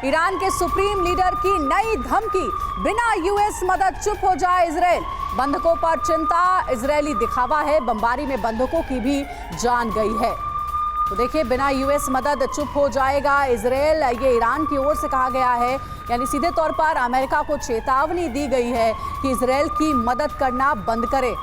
Iran के supreme leader की नई धमकी, बिना यूएस मदद चुप हो जाए इजराइल। बंधकों पर चिंता, इजरायली दिखावा है, बमबारी में बंधकों की भी जान गई है। तो देखिए, बिना यूएस मदद चुप हो जाएगा इजराइल, ये ईरान की ओर से कहा गया है। यानी सीधे तौर पर अमेरिका को चेतावनी दी गई है कि इजराइल की मदद करना बंद करे।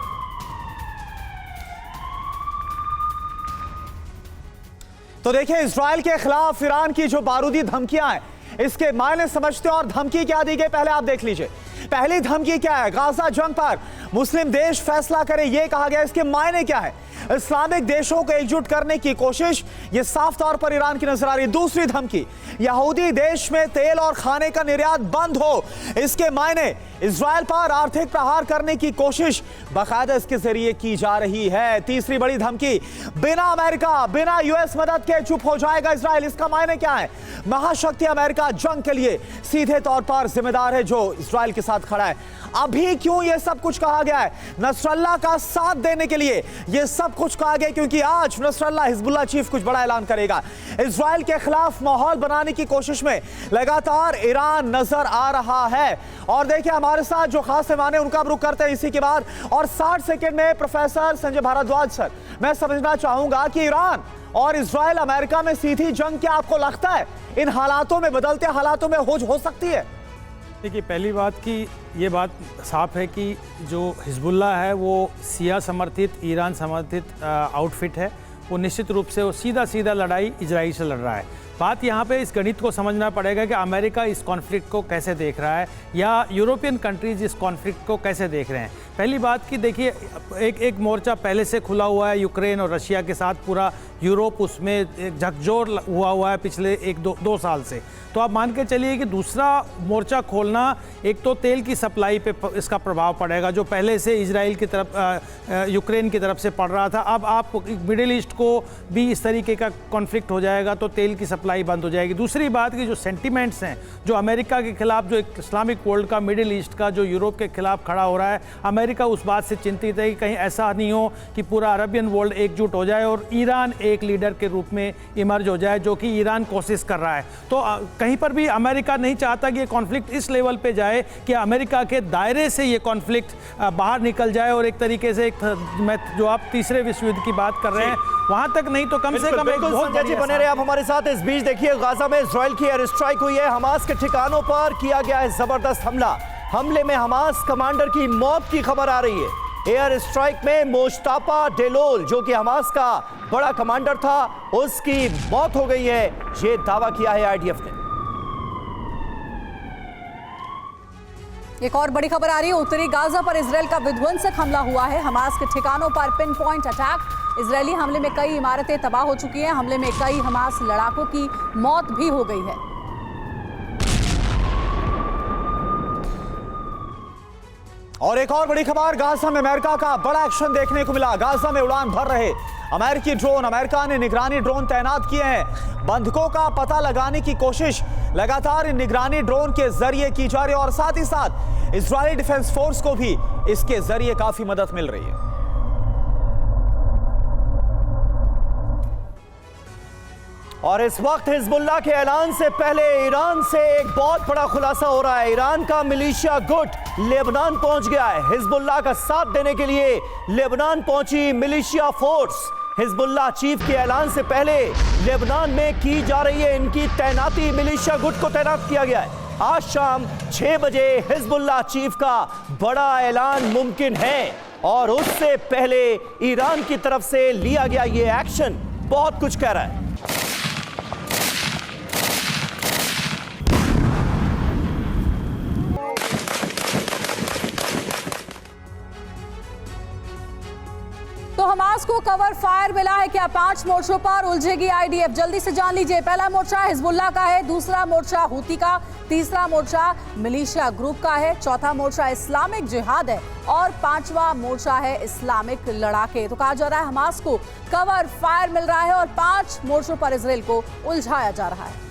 तो देखिए, इजराइल के खिलाफ ईरान की जो बारूदी धमकियां हैं, इसके मायने समझते हैं और धमकी क्या दी गई पहले आप देख लीजिए। पहली धमकी क्या है? गाजा जंग पर मुस्लिम देश फैसला करें, यह कहा गया। इसके मायने क्या है? इस्लामिक देशों को एकजुट करने की कोशिश, यह साफ तौर पर ईरान की नजर आ रही। दूसरी धमकी, यहूदी देश में तेल और खाने का निर्यात बंद हो, इसके मायने इजराइल पर आर्थिक प्रहार करने की कोशिश बाकायदा इसके जरिए की जा रही है। तीसरी बड़ी धमकी, बिना अमेरिका, बिना यूएस मदद के चुप हो जाएगा इजराइल। इसका मायने क्या है? महाशक्ति अमेरिका जंग के लिए सीधे तौर पर जिम्मेदार है, जो इजराइल के साथ खड़ा है। अभी क्यों यह सब कुछ कहा गया है? नसरल्लाह का साथ देने के लिए यह सब कुछ कहा गया, क्योंकि आज नसरल्लाह हिजबुल्लाह चीफ कुछ बड़ा ऐलान करेगा। इजराइल के खिलाफ माहौल बनाने की कोशिश में लगातार ईरान नजर आ रहा है। और देखिए, हमारे साथ जो खास मेहमान है उनका रुख करते हैं इसी के बाद। और 60 सेकंड में प्रोफेसर संजय भारद्वाज सर, मैं समझना चाहूंगा कि ईरान और इजराइल अमेरिका में सीधी जंग, क्या आपको लगता है इन हालातों में, बदलते हालातों में हो सकती है? देखिए, पहली बात कि ये बात साफ है कि जो हिजबुल्लाह है वो सिया समर्थित, ईरान समर्थित आउटफिट है। वो निश्चित रूप से वो सीधा लड़ाई इजराइल से लड़ रहा है। बात यहाँ पे इस गणित को समझना पड़ेगा कि अमेरिका इस कॉन्फ्लिक्ट को कैसे देख रहा है या यूरोपियन कंट्रीज इस कॉन्फ्लिक्ट को कैसे देख रहे हैं। पहली बात कि देखिए, एक मोर्चा पहले से खुला हुआ है यूक्रेन और रशिया के साथ, पूरा यूरोप उसमें एक झकझोर हुआ है पिछले एक दो साल से। तो आप मान के चलिए कि दूसरा मोर्चा खोलना, एक तो तेल की सप्लाई पे इसका प्रभाव पड़ेगा, जो पहले से इजराइल की तरफ, यूक्रेन की तरफ से पड़ रहा था। अब आप मिडिल ईस्ट को भी इस तरीके का कॉन्फ्लिक्ट हो जाएगा तो तेल की सप्लाई बंद हो जाएगी। दूसरी बात कि जो सेंटिमेंट्स हैं, जो अमेरिका के खिलाफ, जो एक इस्लामिक वर्ल्ड का, मिडिल ईस्ट का, जो यूरोप के खिलाफ खड़ा हो रहा है, अमेरिका उस बात से चिंतित है कि कहीं ऐसा नहीं हो कि पूरा अरबियन वर्ल्ड एकजुट हो जाए और ईरान एक लीडर के रूप में इमर्ज हो जाए, जो कि ईरान कोशिश कर रहा है। तो कहीं पर भी अमेरिका नहीं चाहता कि ये कॉन्फ्लिक्ट इस लेवल पे जाए कि अमेरिका के दायरे से ये कॉन्फ्लिक्ट बाहर निकल जाए और एक तरीके से जो आप तीसरे विश्व युद्ध की बात कर रहे हैं वहां तक नहीं तो कम से कम एक बहुत जी बने रहे आप हमारे साथ। इस बीच देखिए, गाजा में इजराइल की एयर स्ट्राइक हुई है। हमास के ठिकानों पर किया गया है जबरदस्त हमला। हमले में हमास कमांडर की मौत की खबर आ रही है। एयर स्ट्राइक में मोश्ताफा डेलोल, जो कि हमास का बड़ा कमांडर था, उसकी मौत हो गई है, ये दावा किया है आईडीएफ ने। एक और बड़ी खबर आ रही है, उत्तरी गाजा पर इजराइल का विध्वंसक हमला हुआ है। हमास के ठिकानों पर पिन पॉइंट अटैक। इजरायली हमले में कई इमारतें तबाह हो चुकी हैं। हमले में कई हमास लड़ाकों की मौत भी हो गई है। और एक और बड़ी खबर, गाजा में अमेरिका का बड़ा एक्शन देखने को मिला। गाजा में उड़ान भर रहे अमेरिकी ड्रोन, अमेरिका ने निगरानी ड्रोन तैनात किए हैं। बंधकों का पता लगाने की कोशिश लगातार इन निगरानी ड्रोन के जरिए की जा रही है और साथ ही साथ इजरायली डिफेंस फोर्स को भी इसके जरिए काफी मदद मिल रही है। और इस वक्त हिजबुल्लाह के ऐलान से पहले ईरान से एक बहुत बड़ा खुलासा हो रहा है। ईरान का मिलिशिया गुट लेबनान पहुंच गया है। हिजबुल्लाह का साथ देने के लिए लेबनान पहुंची मिलिशिया फोर्स। हिजबुल्लाह चीफ के ऐलान से पहले लेबनान में की जा रही है इनकी तैनाती। मिलिशिया गुट को तैनात किया गया है। आज शाम 6 बजे हिजबुल्लाह चीफ का बड़ा ऐलान मुमकिन है और उससे पहले ईरान की तरफ से लिया गया ये एक्शन बहुत कुछ कह रहा है। तो हमास को कवर फायर मिला है क्या? 5 मोर्चों पर उलझेगी आईडीएफ, जल्दी से जान लीजिए। पहला मोर्चा हिजबुल्लाह का है, दूसरा मोर्चा हूती का, तीसरा मोर्चा मिलिशिया ग्रुप का है, चौथा मोर्चा इस्लामिक जिहाद है और 5वां मोर्चा है इस्लामिक लड़ाके। तो कहा जा रहा है हमास को कवर फायर मिल रहा है और 5 मोर्चों पर इजराइल को उलझाया जा रहा है।